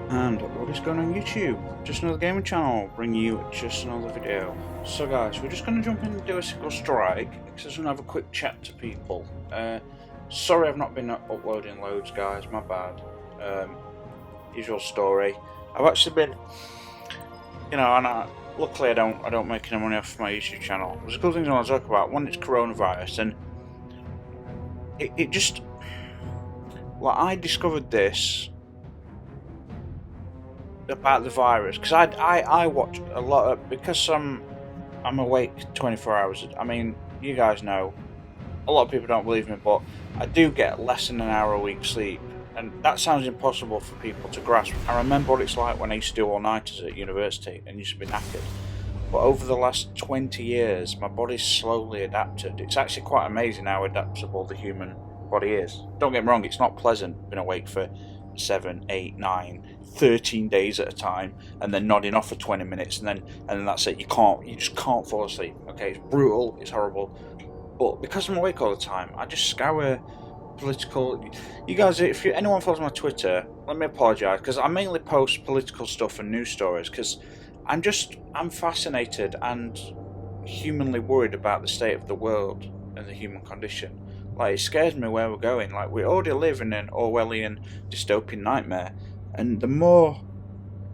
And what is going on YouTube? Just another gaming channel, bring you just another video. So guys, we're just going to jump in and do a single strike, because I just want to have a quick chat to people. Sorry I've not been uploading loads guys, my bad. Usual story. I've actually been, you know, and luckily I don't make any money off my YouTube channel. There's a couple things I want to talk about. One, it's coronavirus, and it just, well, I discovered this about the virus because I watch a lot of, because I'm awake 24 hours. I mean, you guys know, a lot of people don't believe me, but I do get less than an hour a week sleep, and that sounds impossible for people to grasp. I remember what it's like when I used to do all-nighters at university and used to be knackered, but over the last 20 years my body's slowly adapted. It's actually quite amazing how adaptable the human body is. Don't get me wrong, it's not pleasant being awake for 7, 8, 9, 13 days at a time and then nodding off for 20 minutes and then that's it. You just can't fall asleep. Okay, it's brutal, it's horrible, but because I'm awake all the time, I just scour political. You guys, if anyone follows my Twitter, let me apologise, because I mainly post political stuff and news stories because I'm fascinated and humanly worried about the state of the world and the human condition. Like, it scares me where we're going. Like, we already live in an Orwellian dystopian nightmare, and the more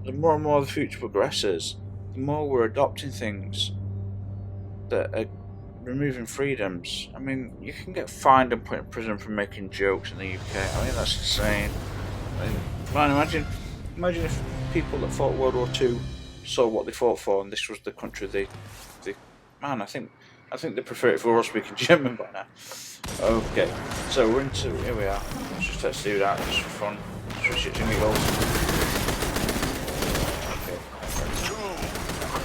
and more the future progresses, the more we're adopting things that are removing freedoms. I mean, you can get fined and put in prison for making jokes in the UK. I mean, that's insane. I mean, man, imagine if people that fought World War II saw what they fought for, and this was the country they man, I think they prefer it if we were all speaking German by now. Okay, so we're into, here we are. Let's do that just for fun. Switch it to me goals.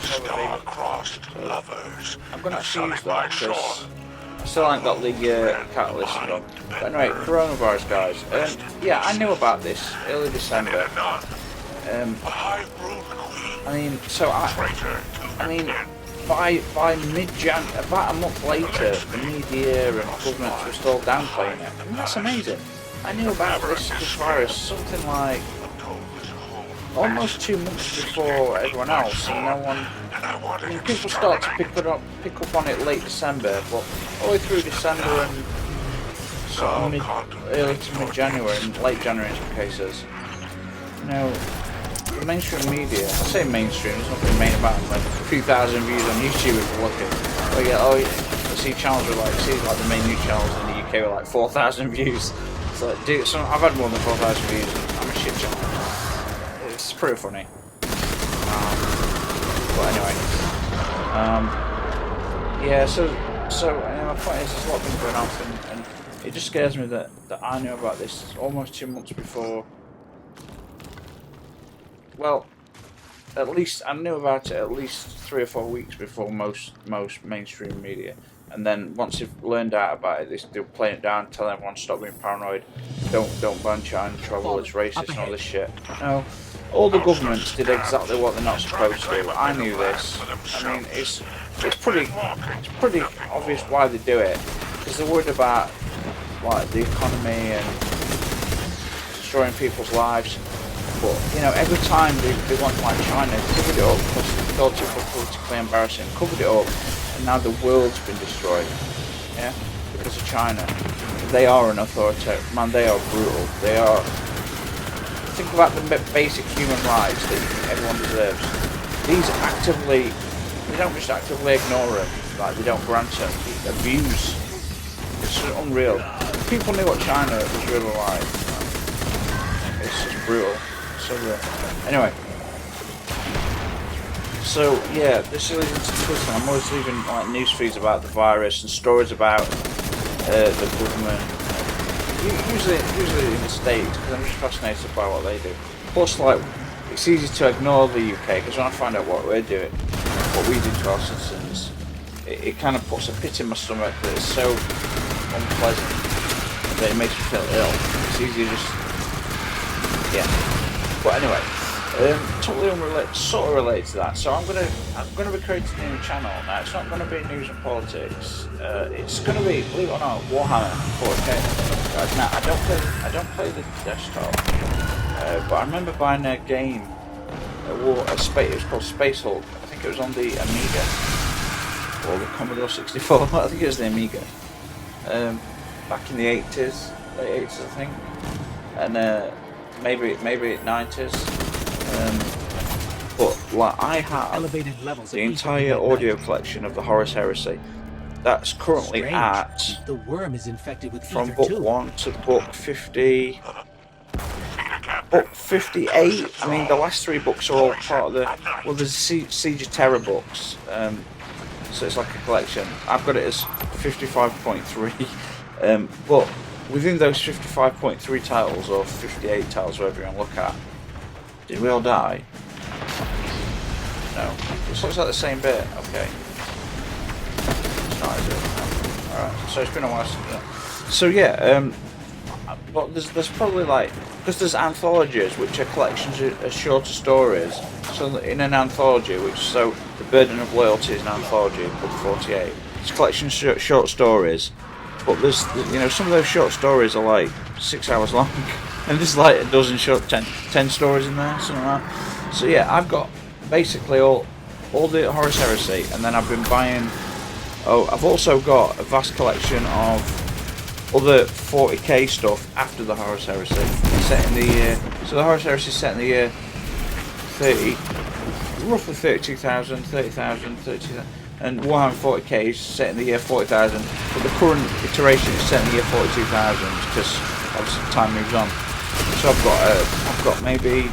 Star-crossed lovers. I'm going to actually use that because I still ain't got the catalyst done. But anyway, coronavirus guys. Yeah, I knew about this early December. I mean, so I mean, by mid-Jan, about a month later, the media and governments were still downplaying it. I mean, that's amazing. I knew about this virus something like almost 2 months before everyone else, and no one. I mean, people start to pick up on it late December, but all the way through December and sort of early to mid-January and late January in some cases. You know, the mainstream media, I say mainstream, there's nothing main about them, like a few thousand views on YouTube if you're looking. But yeah, I see channels with like the main news channels in the UK with like 4,000 views. So, dude, I've had more than 4,000 views, and I'm a shit channel. It's pretty funny. But anyway, yeah. So my point is, there's a lot of things going on, and it just scares me that I knew about this almost 2 months before. Well, at least I knew about it at least 3 or 4 weeks before most mainstream media. And then once they've learned out about it, they'll play it down, tell everyone stop being paranoid, don't ban China travel, it's racist and all this shit. No, all the governments did exactly what they're not supposed to do. I knew this. I mean, it's pretty obvious why they do it, because they're worried about like the economy and destroying people's lives. But you know, every time they want like China, covered it up because they thought it was politically embarrassing, covered it up. And now the world's been destroyed, yeah, because of China. They are an authority, man. They are brutal. They are. Think about the basic human rights that everyone deserves. These they don't just actively ignore them, like they don't grant them. They abuse. It's unreal. If people knew what China was really like, it's just brutal. So real. Anyway. So yeah, this leads into Twitter. I'm always leaving like news feeds about the virus and stories about the government. Usually in the States, because I'm just fascinated by what they do. Plus, like, it's easy to ignore the UK because when I find out what we're doing, what we do to our citizens, it kind of puts a pit in my stomach that is so unpleasant that it makes me feel ill. It's easy to just But anyway. Totally unrelated, sort of related to that. So I'm gonna be creating a new channel now. It's not gonna be news and politics. It's gonna be, believe it or not, Warhammer 40k. Now I don't play the desktop, but I remember buying a game. It was called Space Hulk. I think it was on the Amiga or the Commodore 64. I think it was the Amiga. Back in the 80s, late 80s, I think, and maybe 90s. But like I have the entire audio collection of the Horus Heresy. That's currently at the worm is infected with from book 1 to book 50. Book 58. I mean, the last 3 books are all part of the there's Siege of Terror books. So it's like a collection. I've got it as 55.3. But within those 55.3 titles or 58 titles, whatever you want to look at, did we all die? No. This looks like the same bit. Okay. Alright, so it's been a while since that. So yeah, but there's probably like, because there's anthologies which are collections of shorter stories. So in an anthology, so The Burden of Loyalty is an anthology, book 48. It's a collection of short stories, but there's, you know, some of those short stories are like 6 hours long, and there's like a dozen 10 stories in there, something like that. So yeah, I've got basically all the Horus Heresy, and then I've been buying. Oh, I've also got a vast collection of other 40k stuff after the Horus Heresy, set in the year. So the Horus Heresy is set in the year roughly 32,000, 30,000, 32,000, and Warhammer 40k is set in the year 40,000. But the current iteration is set in the year 42,000 because obviously time moves on. So I've got maybe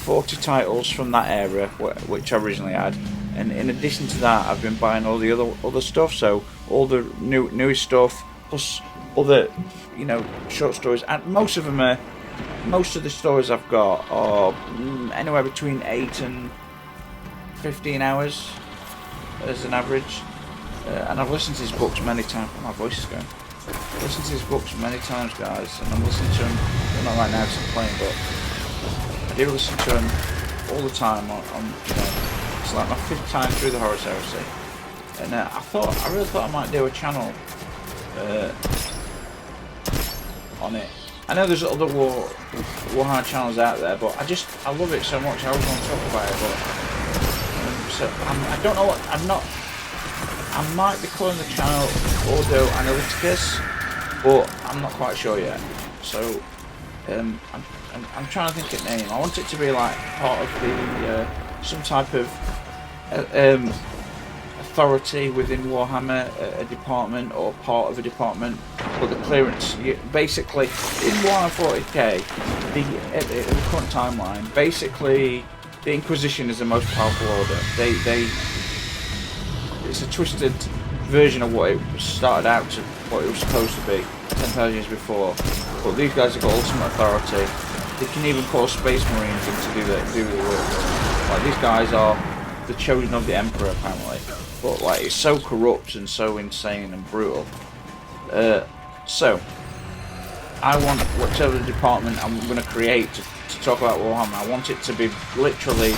40 titles from that era, which I originally had. And in addition to that, I've been buying all the other stuff. So all the newest stuff, plus other, you know, short stories. And most of the stories I've got are anywhere between 8 and 15 hours as an average. And I've listened to his books many times. Oh, my voice is going. I've listened to his books many times, guys, and I'm listening to them. Well, not right now because I'm playing, but I do listen to them all the time. On you know. It's like my 5th time through the Horus Heresy, and I really thought I might do a channel on it. I know there's other Warhammer channels out there, but I love it so much. I always want to talk about it, but so I don't know what I might be calling the channel Ordo Analyticus, but I'm not quite sure yet. So I'm trying to think of a name. I want it to be like part of the some type of authority within Warhammer, a department or part of a department, but the clearance, basically in Warhammer 40k, the current timeline, basically the Inquisition is the most powerful order. It's a twisted version of what it started out to, what it was supposed to be 10,000 years before, but these guys have got ultimate authority. They can even call Space Marines in to do the work. Like, these guys are the chosen of the Emperor, apparently. But like, it's so corrupt and so insane and brutal. So I want whatever department I'm going to create to talk about Warhammer, I want it to be literally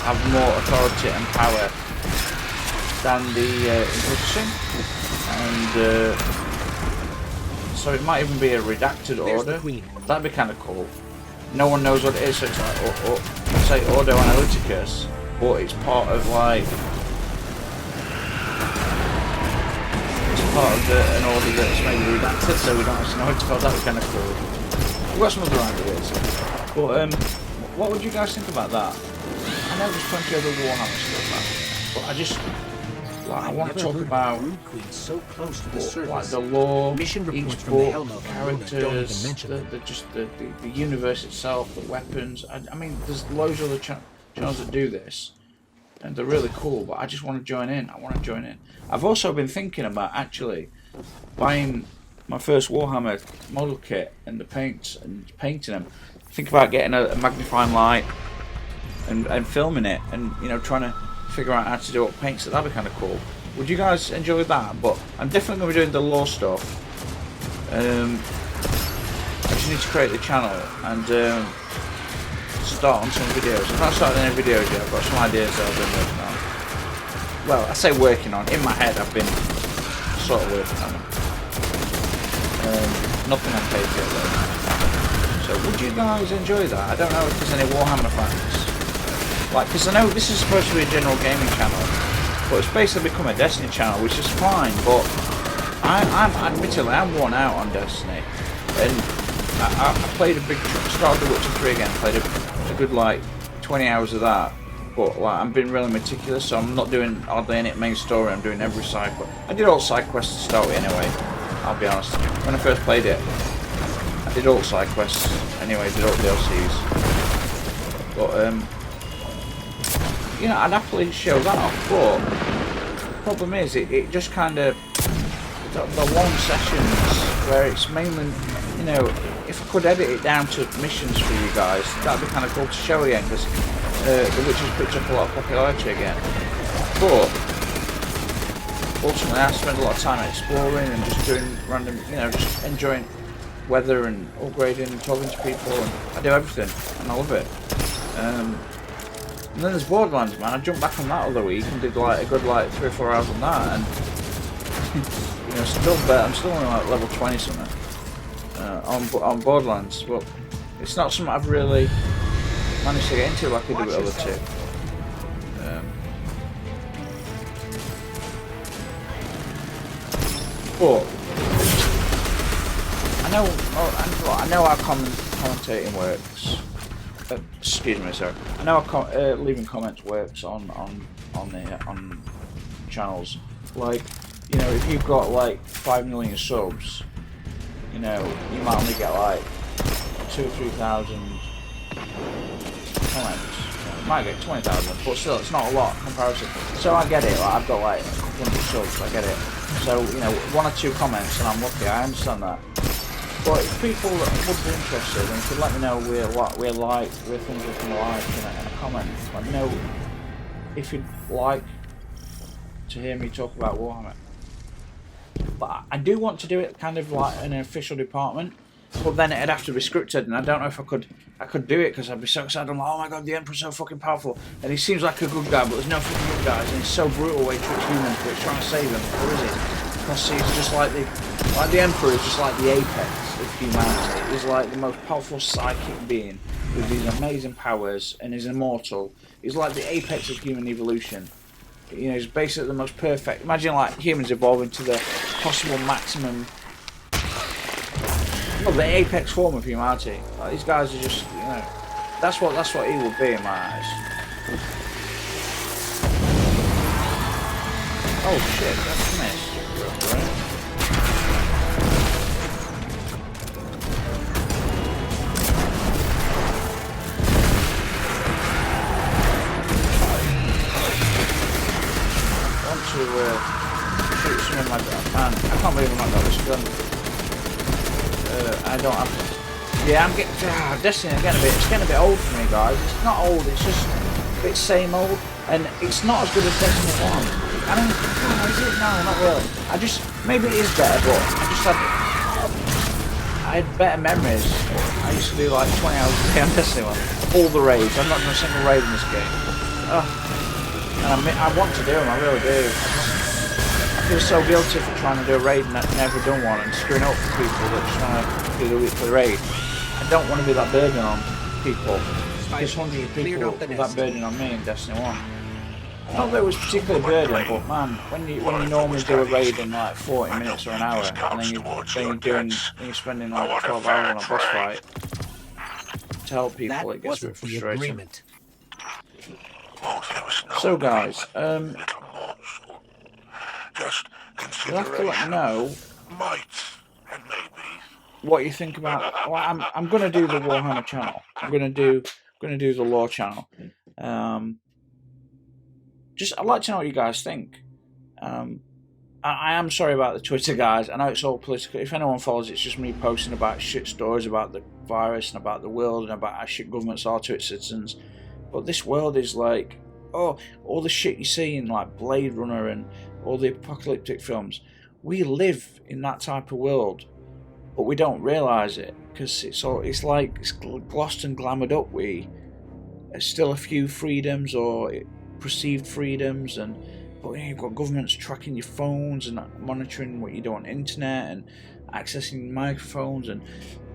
have more authority and power than the Inquisition, and so it might even be a redacted order. That'd be kind of cool. No one knows what it is, so it's like, say Ordo Analyticus, but it's part of like, it's part of an order that's maybe redacted, so we don't actually know how to spell. That would be kind of cool. We've got some other ideas, but what would you guys think about that? I know there's plenty of other Warhammer stuff, but I just, like, I want to talk about like the lore, each book, characters, the universe itself, the weapons. I mean, there's loads of other channels that do this, and they're really cool. But I just want to join in. I want to join in. I've also been thinking about actually buying my first Warhammer model kit and the paints and painting them. Think about getting a magnifying light and filming it, and you know, trying to figure out how to do what paints. That'd be kind of cool. Would you guys enjoy that? But I'm definitely going to be doing the lore stuff. I just need to create the channel and start on some videos. I've not started any videos yet. I've got some ideas that I've been working on. Well, I say working on. In my head, I've been sort of working on them. Nothing on paid yet though. So would you guys enjoy that? I don't know if there's any Warhammer fans. Like, because I know this is supposed to be a general gaming channel, but it's basically become a Destiny channel, which is fine, but admittedly, I'm worn out on Destiny. And I played a big, started The Witcher 3 again, played a good like 20 hours of that. But like, I'm being really meticulous, so I'm not doing hardly any main story. I'm doing every side quest. I did all side quests to start with anyway. I'll be honest. When I first played it, I did all side quests anyway. Did all DLCs. But you know, I'd happily show that off. But the problem is, it just kind of the long sessions where it's mainly, you know, if I could edit it down to missions for you guys, that'd be kind of cool to show again, because The Witcher's picked up a lot of popularity again. But ultimately, I spend a lot of time exploring and just doing random, you know, just enjoying weather and upgrading and talking to people, and I do everything, and I love it. And then there's Borderlands, man. I jumped back on that other week and did like a good like 3 or 4 hours on that, and you know, I'm still on like level 20 something on Borderlands. But it's not something I've really managed to get into like I do with other two. But I know how commentating works. Excuse me, sorry. I know how leaving comments works on channels. Like, you know, if you've got like 5 million subs, you know, you might only get like 2,000 or 3,000 comments. You might get 20,000, but still, it's not a lot in comparison. So I get it. Like, I've got like 100 subs. I get it. So, you know, 1 or 2 comments, and I'm lucky. I understand that. But if people would be interested, and could let me know what we like, things we can like in a comment. Let me know if you'd like to hear me talk about Warhammer. But I do want to do it kind of like in an official department, but then it'd have to be scripted, and I don't know if I could do it, because I'd be so excited. I'm like, oh my god, the Emperor's so fucking powerful, and he seems like a good guy, but there's no fucking good guys, and he's so brutal way he treats humans, but he's trying to save them. Or is it? Because he's just like the Emperor is just like the apex of humanity. He's like the most powerful psychic being with these amazing powers, and he's immortal. He's like the apex of human evolution. You know, he's basically the most perfect. Imagine like humans evolving to the possible maximum, well, the apex form of humanity. Like, these guys are just, you know, that's what he would be in my eyes. Oh shit, that's a miss. Right. To shoot some of my man. I can't believe I've not got this gun. I don't have. Yeah, I'm getting Destiny again a bit. It's getting a bit old for me, guys. It's not old. It's just a bit same old, and it's not as good as Destiny 1. I don't. Oh, is it? No, not really. Maybe it is better, but I had better memories. I used to do like 20 hours a day on Destiny 1. All the raids. I've not done a single raid in this game. And I want to do them, I really do. I feel so guilty for trying to do a raid and I've never done one, and screwing up for people that just want to do the weekly raid. I don't want to be that burden on people. There's hundreds of people with that burden on me in Destiny 1. Not that it was particularly burden, but man, when you normally do a raid in like 40 minutes or an hour, and then you're spending like 12 hours on a boss fight to help people, it gets a bit frustrating. So guys, you'll have to let me know what you think about. Well, I'm going to do the Warhammer channel. I'm going to do the lore channel. I'd like to know what you guys think. I am sorry about the Twitter, guys. I know it's all political. If anyone follows, it's just me posting about shit stories about the virus and about the world and about how shit governments are to its citizens. But this world is like, oh, all the shit you see in like Blade Runner and all the apocalyptic films. We live in that type of world, but we don't realise it because it's glossed and glamoured up. There's still a few freedoms or perceived freedoms, but you've got governments tracking your phones and monitoring what you do on the internet, accessing microphones and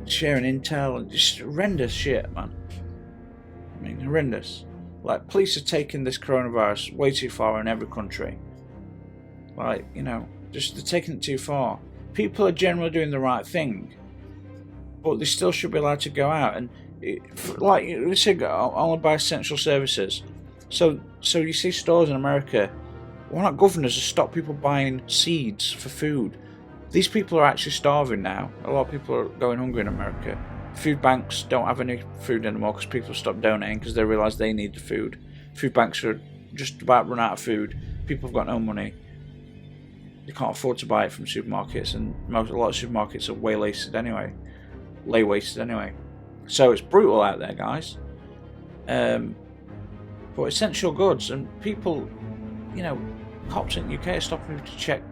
sharing intel and just horrendous shit, man. I mean, horrendous. Like, police are taking this coronavirus way too far in every country. Like, you know, just they're taking it too far. People are generally doing the right thing, but they still should be allowed to go out and, like we said, only buy essential services. So you see stores in America. Why not governors to stop people buying seeds for food? These people are actually starving now. A lot of people are going hungry in America. Food banks don't have any food anymore because people stopped donating because they realise they need the food. Food banks are just about run out of food. People have got no money. They can't afford to buy it from supermarkets, and a lot of supermarkets are way-wasted anyway. So it's brutal out there, guys. But essential goods, and people, you know, cops in the UK are stopping people to check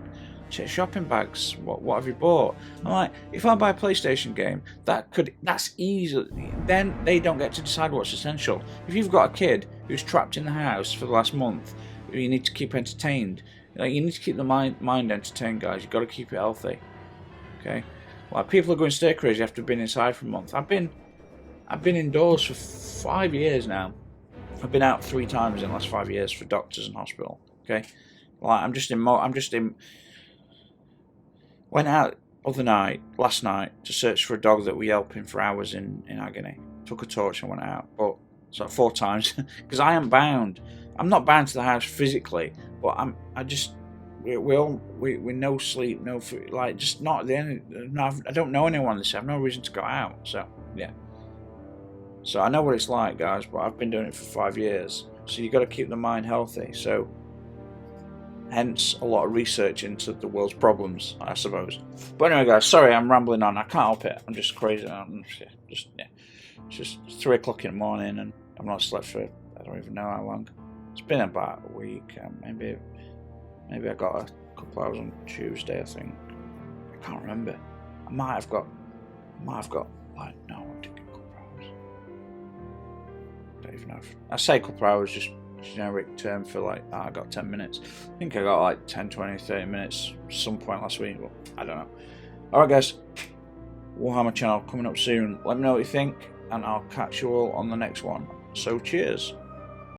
shopping bags. What have you bought? I'm like, if I buy a PlayStation game, that's easy. Then they don't get to decide what's essential. If you've got a kid who's trapped in the house for the last month, you need to keep entertained. Like, you need to keep the mind entertained, guys. You've got to keep it healthy. Okay? Like, people are going stir crazy after being inside for a month. I've been indoors for 5 years now. I've been out 3 times in the last 5 years for doctors and hospital. Okay? Like, went out last night, to search for a dog that we helping for hours in agony. Took a torch and went out, but so 4 times because I am bound. I'm not bound to the house physically, but we no sleep, no food, like just not the end. I don't know anyone this. I have no reason to go out. So yeah. So I know what it's like, guys, but I've been doing it for 5 years. So you got to keep the mind healthy. So hence a lot of research into the world's problems, I suppose. But anyway, guys, sorry I'm rambling on. I can't help it. I'm just crazy. It's just 3 o'clock in the morning, and I've not slept for I don't even know how long. It's been about a week. Maybe I got a couple hours on Tuesday, I think. I can't remember. I might have got like, no, I didn't get a couple hours. I don't even know. I say a couple hours, just generic term for like, I got 10 minutes. I think I got like 10, 20, 30 minutes some point last week, but I don't know. Alright, guys. Warhammer channel coming up soon. Let me know what you think, and I'll catch you all on the next one. So cheers.